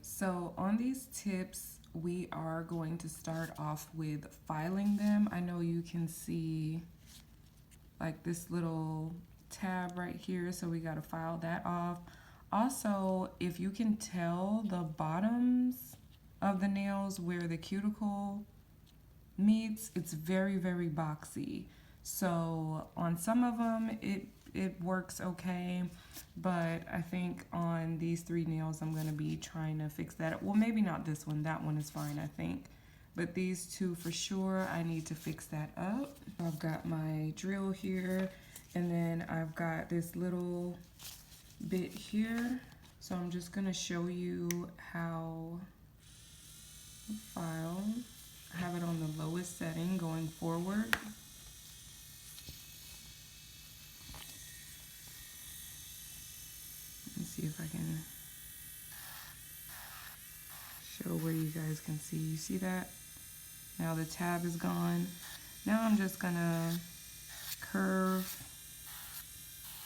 So on these tips, we are going to start off with filing them. I know you can see like this little tab right here, so we got to file that off. Also, if you can tell the bottoms of the nails where the cuticle meets, it's very, very boxy. So on some of them, it works okay, but I think on these 3 nails, I'm gonna be trying to fix that. Well, maybe not this one. That one is fine, I think. But these 2 for sure, I need to fix that up. I've got my drill here, and then I've got this little bit here. So I'm just gonna show you how to file. I have it on the lowest setting going forward. Let me see if I can show where you guys can see. You see that? Now the tab is gone. Now I'm just gonna curve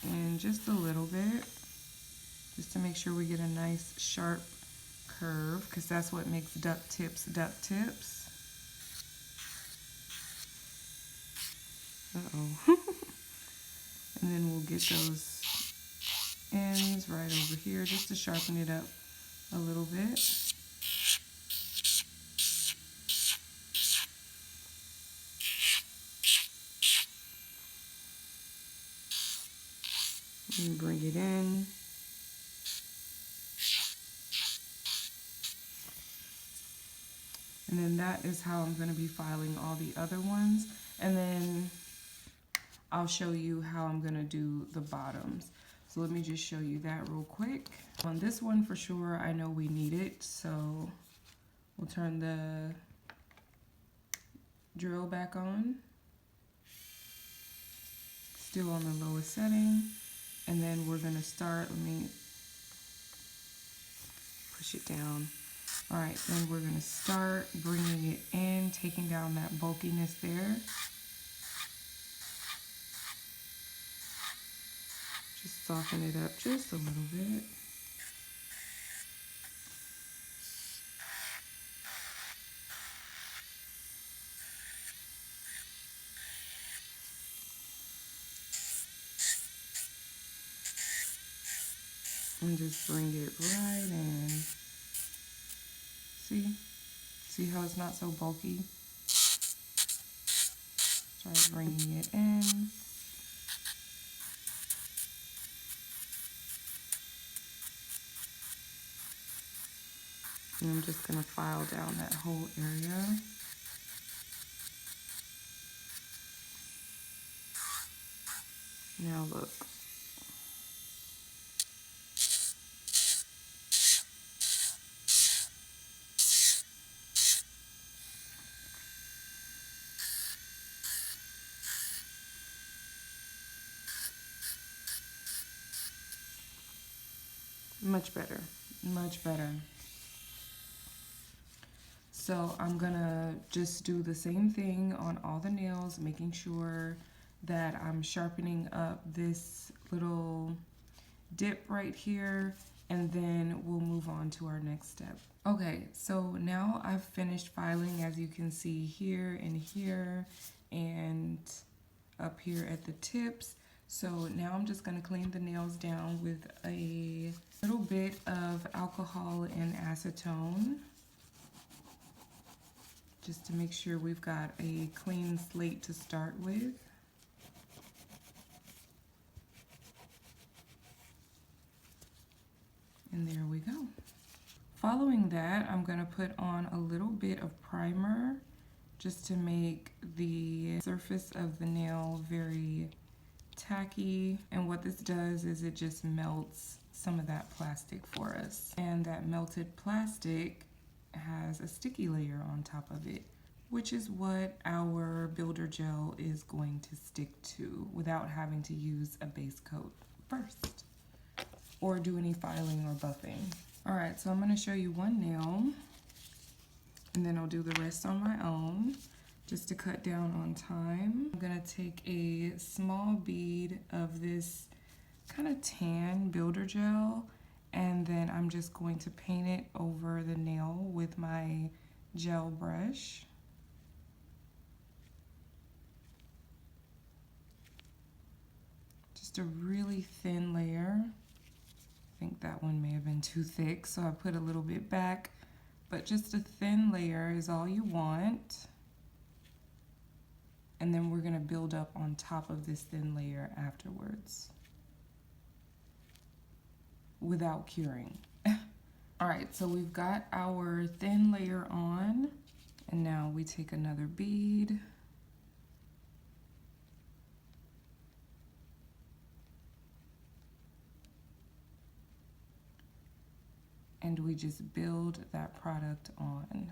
in just a little bit, just to make sure we get a nice sharp curve, because that's what makes duck tips duck tips. Uh-oh. And then we'll get those ends right over here just to sharpen it up a little bit. And bring it in. And then that is how I'm going to be filing all the other ones. And then I'll show you how I'm going to do the bottoms. So let me just show you that real quick. On this one for sure, I know we need it. So we'll turn the drill back on. Still on the lowest setting. And then we're going to start, let me push it down. All right, then we're gonna start bringing it in, taking down that bulkiness there. Just soften it up just a little bit. And just bring it right in. See how it's not so bulky? Start bringing it in. And I'm just gonna file down that whole area. Now look. Much better, much better. So I'm gonna just do the same thing on all the nails, making sure that I'm sharpening up this little dip right here, and then we'll move on to our next step. Okay, so now I've finished filing, as you can see here and here and up here at the tips. So now I'm just gonna clean the nails down with a little bit of alcohol and acetone, just to make sure we've got a clean slate to start with. And there we go. Following that, I'm gonna put on a little bit of primer just to make the surface of the nail very tacky. And what this does is it just melts some of that plastic for us. And that melted plastic has a sticky layer on top of it, which is what our builder gel is going to stick to without having to use a base coat first or do any filing or buffing. All right, so I'm gonna show you one nail and then I'll do the rest on my own just to cut down on time. I'm gonna take a small bead of this kind of tan builder gel And then I'm just going to paint it over the nail with my gel brush. Just a really thin layer. I think that one may have been too thick, so I put a little bit back, but just a thin layer is all you want. And then we're gonna build up on top of this thin layer afterwards without curing. All right, so we've got our thin layer on, and now we take another bead. And we just build that product on.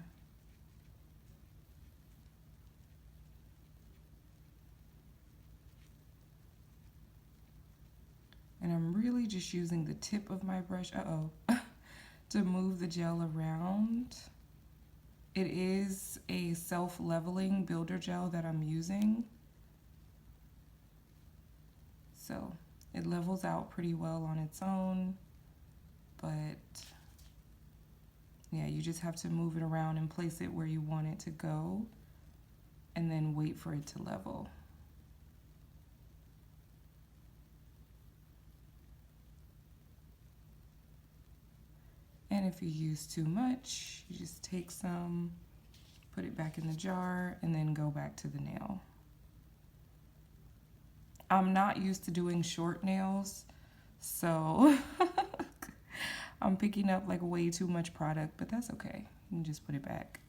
And I'm really just using the tip of my brush, to move the gel around. It is a self-leveling builder gel that I'm using. So it levels out pretty well on its own, but yeah, you just have to move it around and place it where you want it to go, and then wait for it to level. And if you use too much, you just take some, put it back in the jar, and then go back to the nail. I'm not used to doing short nails, so I'm picking up like way too much product, but that's okay. You can just put it back.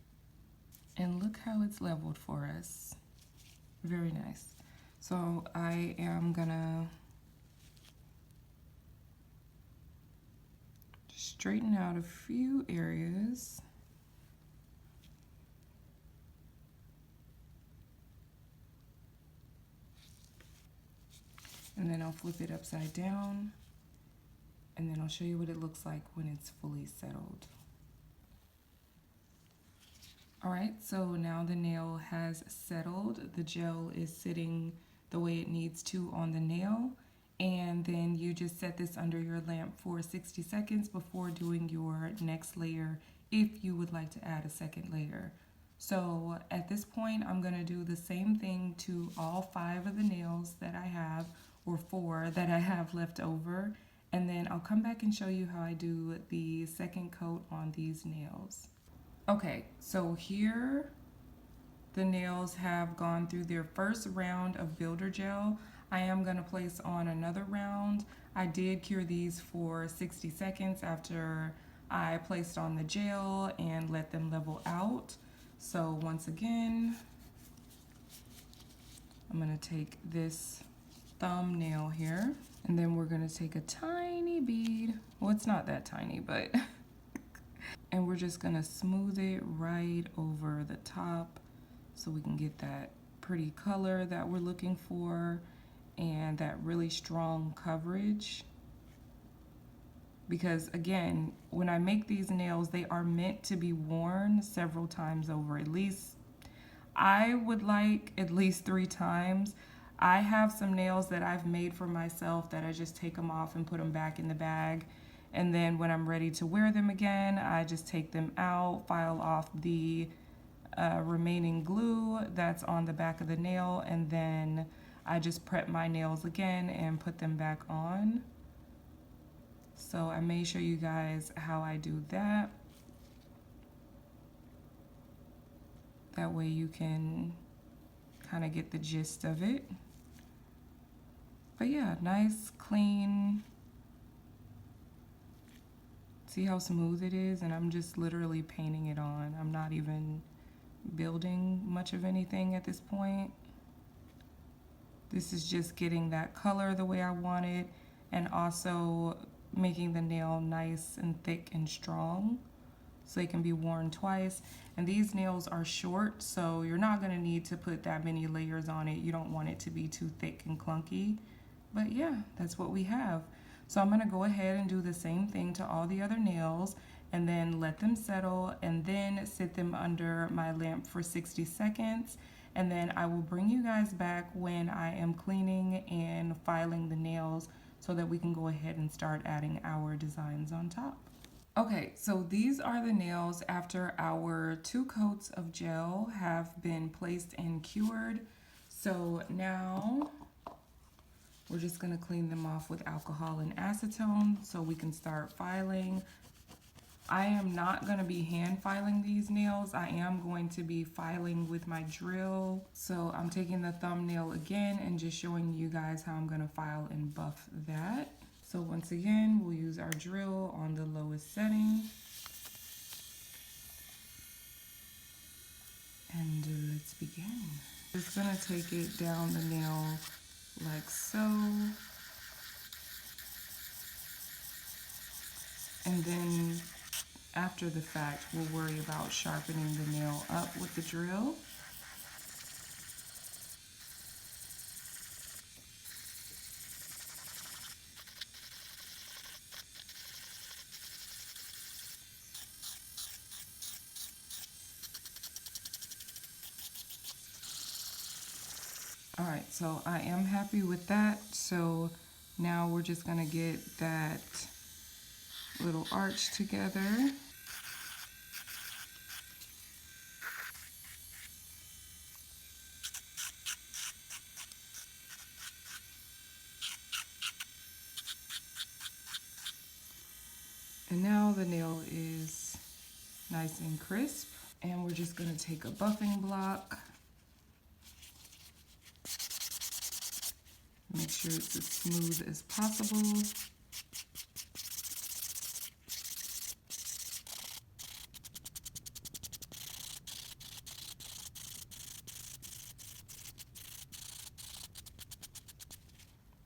And look how it's leveled for us. Very nice. So I am gonna straighten out a few areas. And then I'll flip it upside down, and then I'll show you what it looks like when it's fully settled. All right, so now the nail has settled. The gel is sitting the way it needs to on the nail. And then you just set this under your lamp for 60 seconds before doing your next layer, if you would like to add a second layer. So at this point, I'm gonna do the same thing to all 5 of the nails that I have, or 4 that I have left over. And then I'll come back and show you how I do the second coat on these nails. Okay, so here the nails have gone through their first round of builder gel. I am gonna place on another round. I did cure these for 60 seconds after I placed on the gel and let them level out. So once again, I'm gonna take this thumbnail here, and then we're gonna take a tiny bead. Well, it's not that tiny, but and we're just gonna smooth it right over the top so we can get that pretty color that we're looking for and that really strong coverage. Because again, when I make these nails, they are meant to be worn several times over. At least, I would like at least 3 times. I have some nails that I've made for myself that I just take them off and put them back in the bag. And then when I'm ready to wear them again, I just take them out, file off the remaining glue that's on the back of the nail, and then I just prep my nails again and put them back on. So I may show you guys how I do that. That way you can kind of get the gist of it. But yeah, nice, clean. See how smooth it is? And I'm just literally painting it on. I'm not even building much of anything at this point. This is just getting that color the way I want it, and also making the nail nice and thick and strong so it can be worn twice. And these nails are short, so you're not gonna need to put that many layers on it. You don't want it to be too thick and clunky. But yeah, that's what we have. So I'm gonna go ahead and do the same thing to all the other nails, and then let them settle, and then sit them under my lamp for 60 seconds. And then I will bring you guys back when I am cleaning and filing the nails so that we can go ahead and start adding our designs on top. Okay, so these are the nails after our 2 coats of gel have been placed and cured. So now we're just gonna clean them off with alcohol and acetone so we can start filing. I am not gonna be hand filing these nails. I am going to be filing with my drill. So I'm taking the thumbnail again and just showing you guys how I'm gonna file and buff that. So once again, we'll use our drill on the lowest setting. And let's begin. Just gonna take it down the nail like so. And then after the fact, we'll worry about sharpening the nail up with the drill. All right, so I am happy with that. So now we're just gonna get that little arch together. And now the nail is nice and crisp. And we're just gonna take a buffing block. Make sure it's as smooth as possible.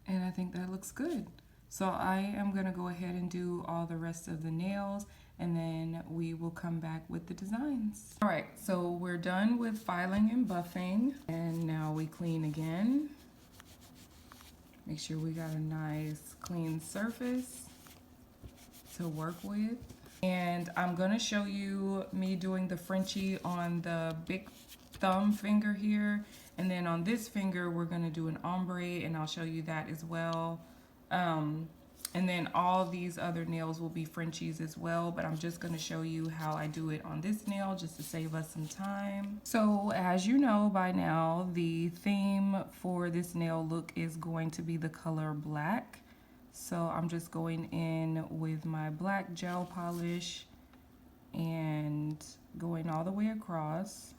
And I think that looks good. So I am gonna go ahead and do all the rest of the nails, and then we will come back with the designs. All right, so we're done with filing and buffing, and now we clean again. Make sure we got a nice clean surface to work with. And I'm gonna show you me doing the Frenchie on the big thumb finger here. And then on this finger, we're gonna do an ombre, and I'll show you that as well. And then all these other nails will be Frenchies as well, but I'm just gonna show you how I do it on this nail just to save us some time. So as you know by now, the theme for this nail look is going to be the color black. So I'm just going in with my black gel polish and going all the way across.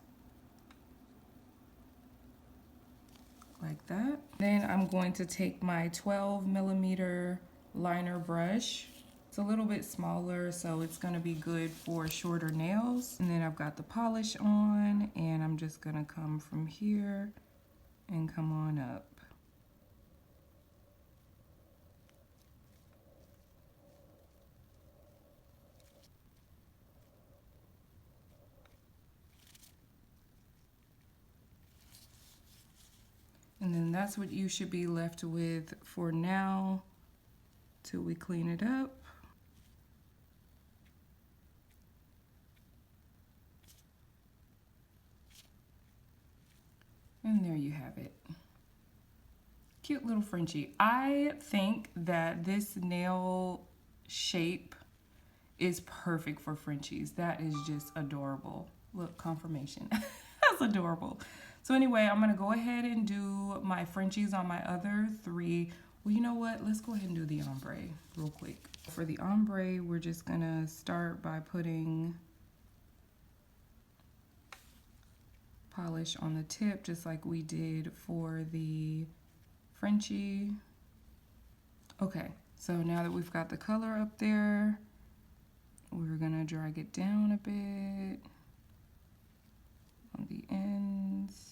Like that. Then I'm going to take my 12mm liner brush. It's a little bit smaller, so it's gonna be good for shorter nails. And then I've got the polish on, and I'm just gonna come from here and come on up. And then that's what you should be left with for now till we clean it up. And there you have it. Cute little Frenchie. I think that this nail shape is perfect for Frenchies. That is just adorable. Look, confirmation. That's adorable. So anyway, I'm gonna go ahead and do my Frenchies on my other 3. Well, you know what? Let's go ahead and do the ombre real quick. For the ombre, we're just gonna start by putting polish on the tip, just like we did for the Frenchie. Okay, so now that we've got the color up there, we're gonna drag it down a bit on the ends.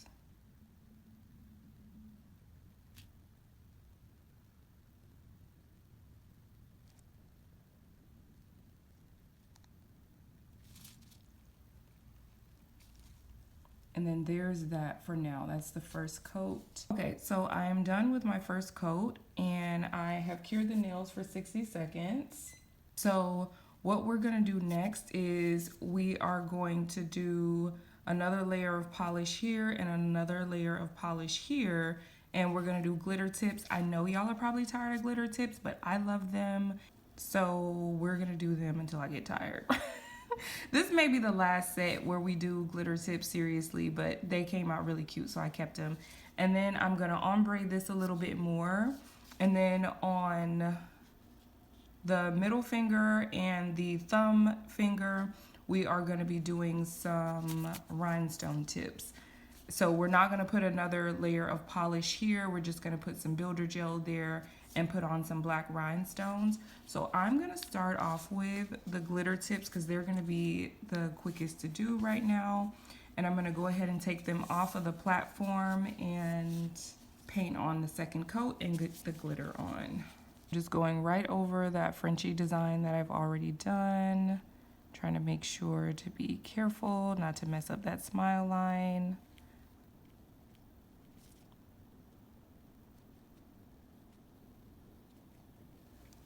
And then there's that for now. That's the first coat. Okay, so I am done with my first coat, and I have cured the nails for 60 seconds. So what we're gonna do next is we are going to do another layer of polish here and another layer of polish here, And we're gonna do glitter tips. I know y'all are probably tired of glitter tips, but I love them. So we're gonna do them until I get tired. This may be the last set where we do glitter tips seriously, but they came out really cute, so I kept them. And then I'm gonna ombre this a little bit more. And then on the middle finger and the thumb finger, we are gonna be doing some rhinestone tips. So we're not gonna put another layer of polish here. We're just gonna put some builder gel there and put on some black rhinestones. So I'm gonna start off with the glitter tips because they're gonna be the quickest to do right now. And I'm gonna go ahead and take them off of the platform and paint on the second coat and get the glitter on. Just going right over that Frenchy design that I've already done. Trying to make sure to be careful not to mess up that smile line.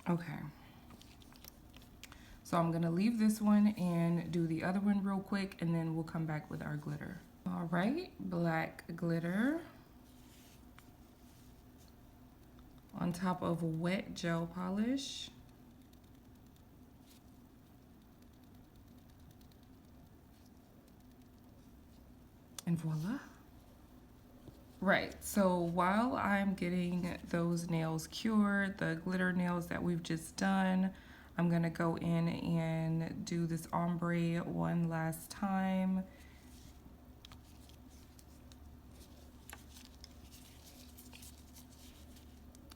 Okay. So I'm gonna leave this one and do the other one real quick, and then we'll come back with our glitter. All right, black glitter on top of wet gel polish. And voila. Right, so while I'm getting those nails cured, the glitter nails that we've just done, I'm gonna go in and do this ombre one last time.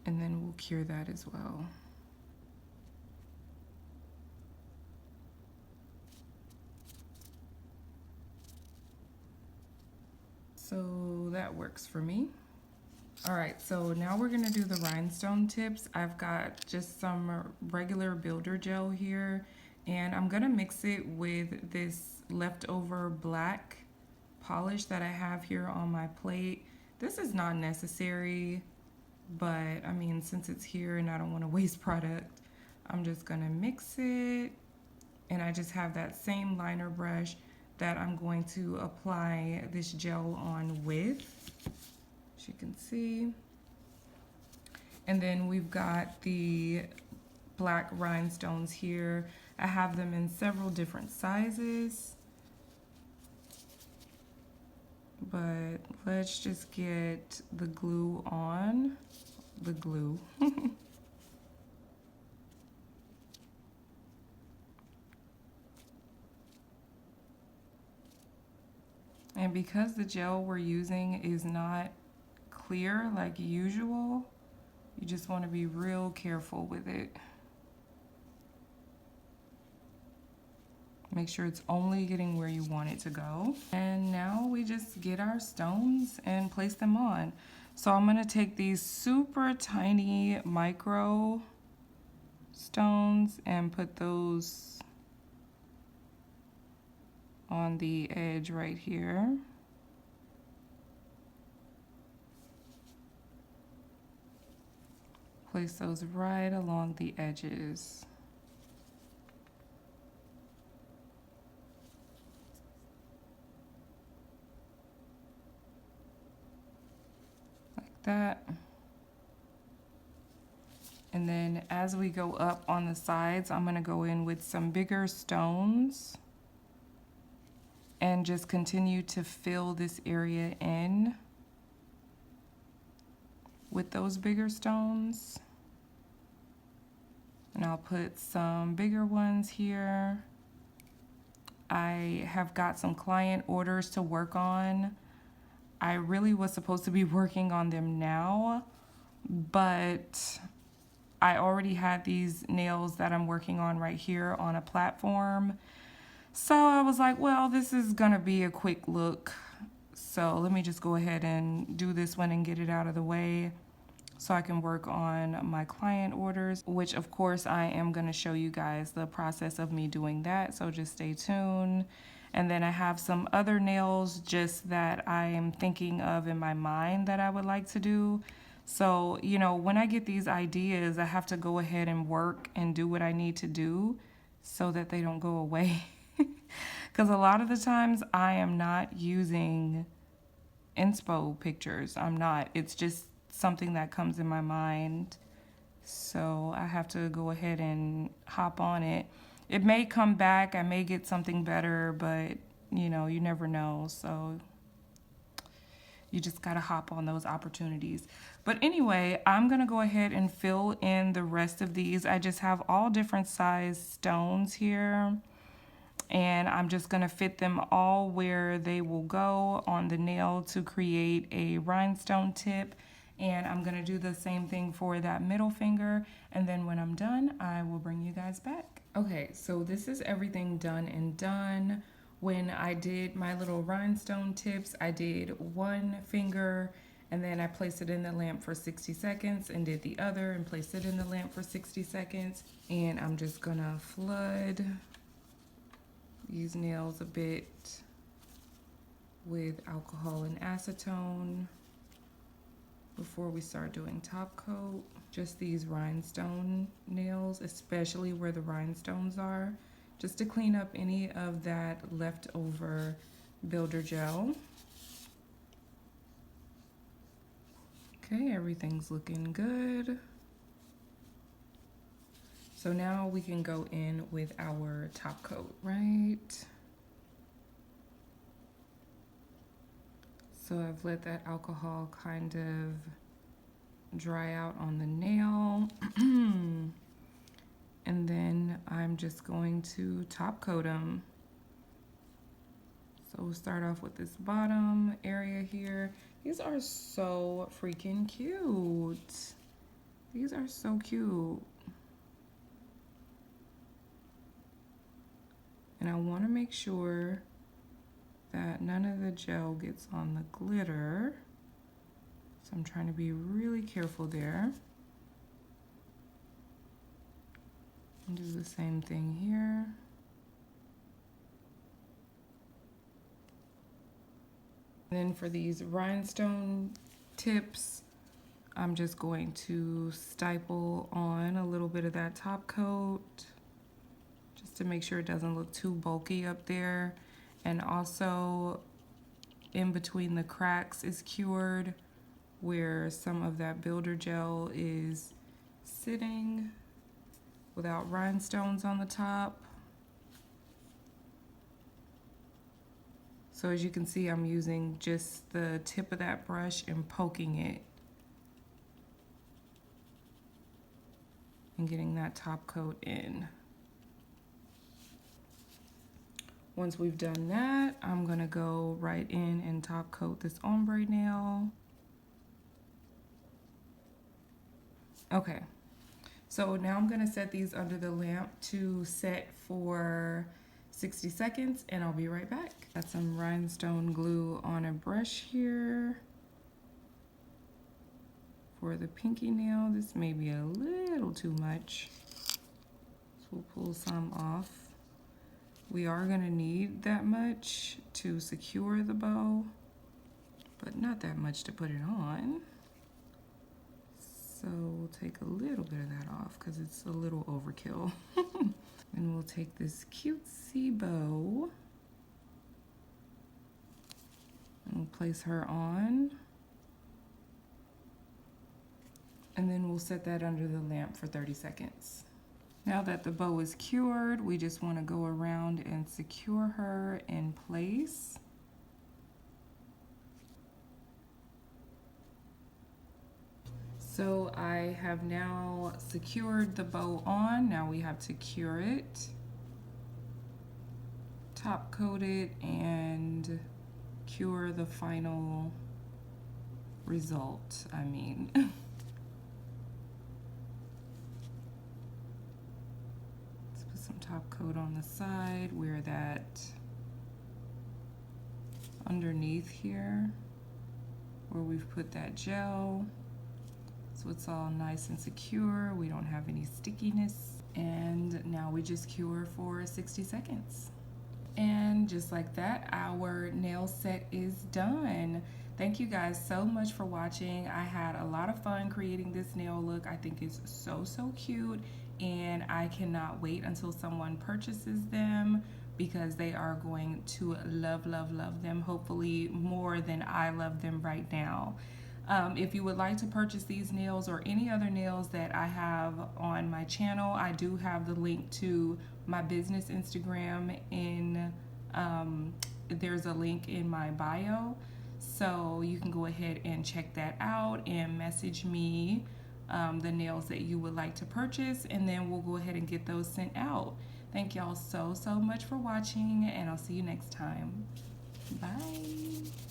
And then we'll cure that as well. So that works for me. All right, so now we're gonna do the rhinestone tips. I've got just some regular builder gel here, and I'm gonna mix it with this leftover black polish that I have here on my plate. This is not necessary, but I mean, since it's here and I don't wanna waste product, I'm just gonna mix it. And I just have that same liner brush that I'm going to apply this gel on with, as you can see. And then we've got the black rhinestones here. I have them in several different sizes, but let's just get the glue on, the glue. And because the gel we're using is not clear like usual, you just want to be real careful with it. Make sure it's only getting where you want it to go. And now we just get our stones and place them on. So I'm gonna take these super tiny micro stones and put those on the edge right here. Place those right along the edges. Like that. And then as we go up on the sides, I'm gonna go in with some bigger stones and just continue to fill this area in with those bigger stones. And I'll put some bigger ones here. I have got some client orders to work on. I really was supposed to be working on them now, but I already had these nails that I'm working on right here on a platform. So I was like, well, this is gonna be a quick look. So let me just go ahead and do this one and get it out of the way so I can work on my client orders, which of course I am gonna show you guys the process of me doing that. So just stay tuned. And then I have some other nails just that I am thinking of in my mind that I would like to do. So, you know, when I get these ideas, I have to go ahead and work and do what I need to do so that they don't go away. Because a lot of the times I am not using inspo pictures. I'm not. It's just something that comes in my mind. So I have to go ahead and hop on it. It may come back, I may get something better, but you know, you never know. So you just gotta hop on those opportunities. But anyway, I'm gonna go ahead and fill in the rest of these. I just have all different size stones here, and I'm just gonna fit them all where they will go on the nail to create a rhinestone tip. And I'm gonna do the same thing for that middle finger, and then when I'm done, I will bring you guys back. Okay, so this is everything done and done. When I did my little rhinestone tips, I did one finger and then I placed it in the lamp for 60 seconds and did the other and placed it in the lamp for 60 seconds. And I'm just gonna flood these nails a bit with alcohol and acetone before we start doing top coat. Just these rhinestone nails, especially where the rhinestones are, just to clean up any of that leftover builder gel. Okay, everything's looking good. So now we can go in with our top coat, right? So I've let that alcohol kind of dry out on the nail. And then I'm just going to top coat them. So we'll start off with this bottom area here. These are so freaking cute. These are so cute. And I want to make sure that none of the gel gets on the glitter. So I'm trying to be really careful there. And do the same thing here. And then for these rhinestone tips, I'm just going to stipple on a little bit of that top coat just to make sure it doesn't look too bulky up there. And also in between the cracks is cured where some of that builder gel is sitting without rhinestones on the top. So as you can see, I'm using just the tip of that brush and poking it and getting that top coat in. Once we've done that, I'm gonna go right in and top coat this ombre nail. Okay, so now I'm gonna set these under the lamp to set for 60 seconds and I'll be right back. Got some rhinestone glue on a brush here. For the pinky nail, this may be a little too much. So we'll pull some off. We are gonna need that much to secure the bow, but not that much to put it on. So we'll take a little bit of that off because it's a little overkill. And we'll take this cutesy bow and we'll place her on. And then we'll set that under the lamp for 30 seconds. Now that the bow is cured, we just want to go around and secure her in place. So I have now secured the bow on. Now we have to cure it, top coat it, and cure the final result, I mean. Let's put some top coat on the side where that underneath here, where we've put that gel. So it's all nice and secure. We don't have any stickiness. And now we just cure for 60 seconds. And just like that, our nail set is done. Thank you guys so much for watching. I had a lot of fun creating this nail look. I think it's so, so cute. And I cannot wait until someone purchases them because they are going to love, love, love them. Hopefully more than I love them right now. If you would like to purchase these nails or any other nails that I have on my channel, I do have the link to my business Instagram in, there's a link in my bio. So you can go ahead and check that out and message me the nails that you would like to purchase, and then we'll go ahead and get those sent out. Thank y'all so much for watching, and I'll see you next time. Bye.